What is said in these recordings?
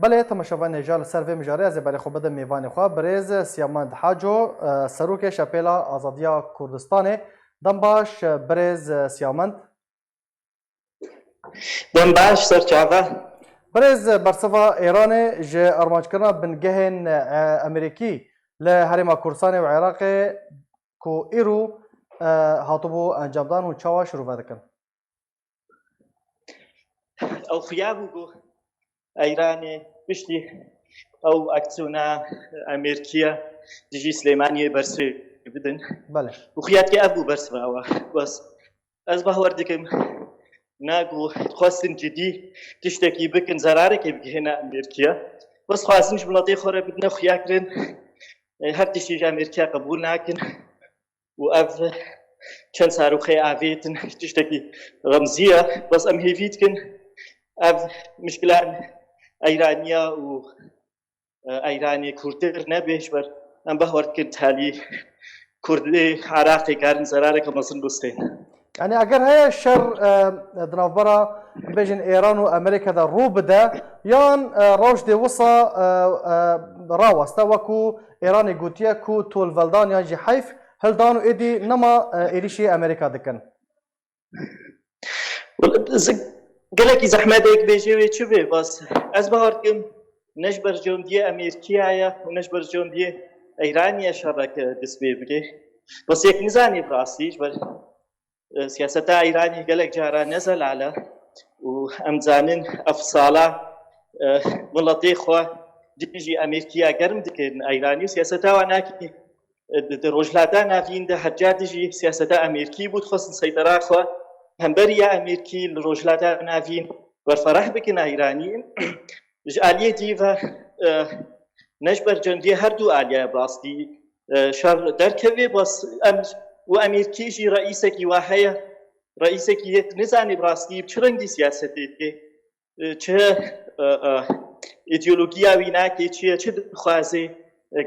بله تماشاوان جال سر و مجاری از برای خوب بدم میوانی خواه بریز سیامند حاجو سروک شپیلا آزادیا کردستان دم باش بریز سیامند دم باش سرچاوه بریز برسوا ایران جه ارمانج کرنا بنگهن امریکی لحرم کردستان و عراق کو ایرو هاتبو انجام دان و چاوا شروع دکن او خیابو گو ایران بشتی او اکسونا امریکیه دیجی سلیمانی برسی بدن بله وخيات كي ابو برس باوا بس از بهوردكم ناقو خاصن جدي تشتكي بكن زرارك يبقى هنا امريكا بس خاصنش بلاطي خورا بدنا خياكرن هر تشي امريكا قبول ناكن واف كان صاروخي افيتن تشتكي رمزيه بس ام هيفيتكن اف مشكله ايرانيه و ايراني كورتر نبيش بر ام بهوردكن تالي کردی عراقی کارن زراره که مصر دوستین. يعني اگر هي شر دنافبرا بين ايران وامريكا دا رو بدا يان روش دي وصا راوستا وكو ايران قوتيا كو تول فالدان يجي حيف هل دانو ايدي نما ايريشي امريكا دكن قالك زحمتك بيجي تشوفي بس از بهاركم نجبر جندي امريكيه ونجبر جندي ايرانيه شرك دسبي بكي بس يك نزاني براسيش بل سياسة ايراني قالك جارا نزل على وامزانن افصاله ملطي خو ديجي امريكيه قرم دكن ايراني سياسة واناكي روجلاتا نافين ده حجات ديجي سياسة امريكي بود خصن سيطرة خو همبريا امريكي روجلاتا نافين والفرح بكن ايراني جاليه ديفا نجبر جندي هردو آلية براستي شر دركبي بس وأمريكي جي رئيسك واحية رئيسك نزاني براستي بشرنجي سياستي چه ایدئولوژیا ویناکی چه خوازی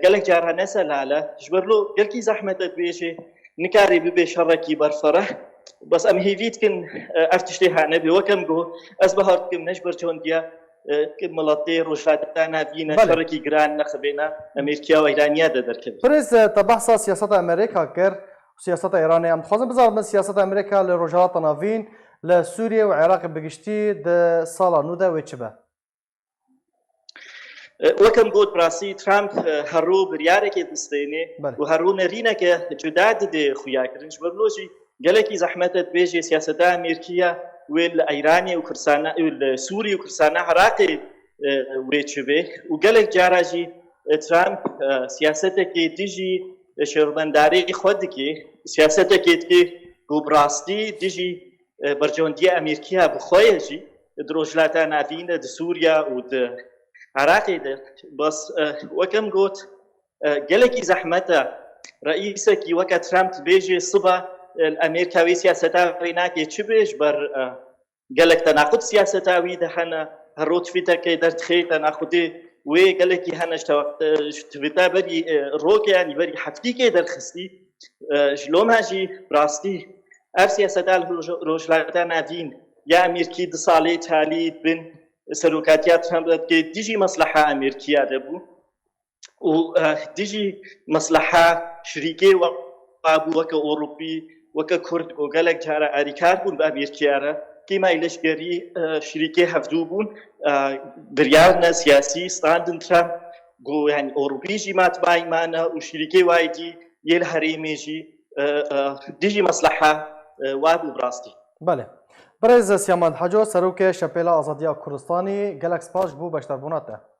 قالك جارها نسأل على جبرلو قالكي زحمة بيجي نكاري ببي شركي برفرح بس أم هيفيتكن أفتشتيها نبي وكم جو أصبحتكم نجبر جنديا ملاتي روشاتنا فينا شركي جران نخبينا امريكا وايرانيا دركب بريز تبحث سياسه امريكا كر سياسه ايرانيه ام خازم بزار من سياسه امريكا لروجات نافين لسوريا وعراق بقشتي د صاله نودا وچبه وكم قلت براسي ترامب هرو بريارك دستيني وهرو نرينك جداد دي خويا كرنج برلوجي قالكي زحمتت بيجي سياسه امريكيه والإيراني وكرسانا والسوري وكرسانا عراقي ويتشبه وقالك جاراجي ترامب سياستك تيجي شربنداري خودكي سياستك تيجي براستي تيجي برجوندية أمريكية بخويجي دروجلاتا نافين د سوريا ود عراقي بس وكم قلت قالك زحمته رئيسك وكا ترامب بيجي صبا الامريكاوي سياستاوي ناكي تشبيش بر قالك تناقض سياستاوي دحنا هروت في تركي درت خي تناقضي وي قالك هنا اشتويتا بري روك يعني بري حفتي كي در خستي شلون هاجي براستي اف سياستا روجلاتا نافين يا امريكي دصالي تالي بن سلوكاتيات كي تيجي مصلحه امريكيه دبو وديجي مصلحه شريكي وابو وك اوروبي وك كرد وقالك جارا اريكار بون بامريكا كيما إلشجري شريكي هفدوبون بريارنا سياسي ستاندن ترامب جو يعني أوروبي جي ما تبعي معنا وشريكي وايدي يلهريمي جي ديجي مصلحة وابو براستي. بله. برز سيامند حاجو سروك شپيلا آزادية كردستاني قالك سپاش بو بشتر بوناته.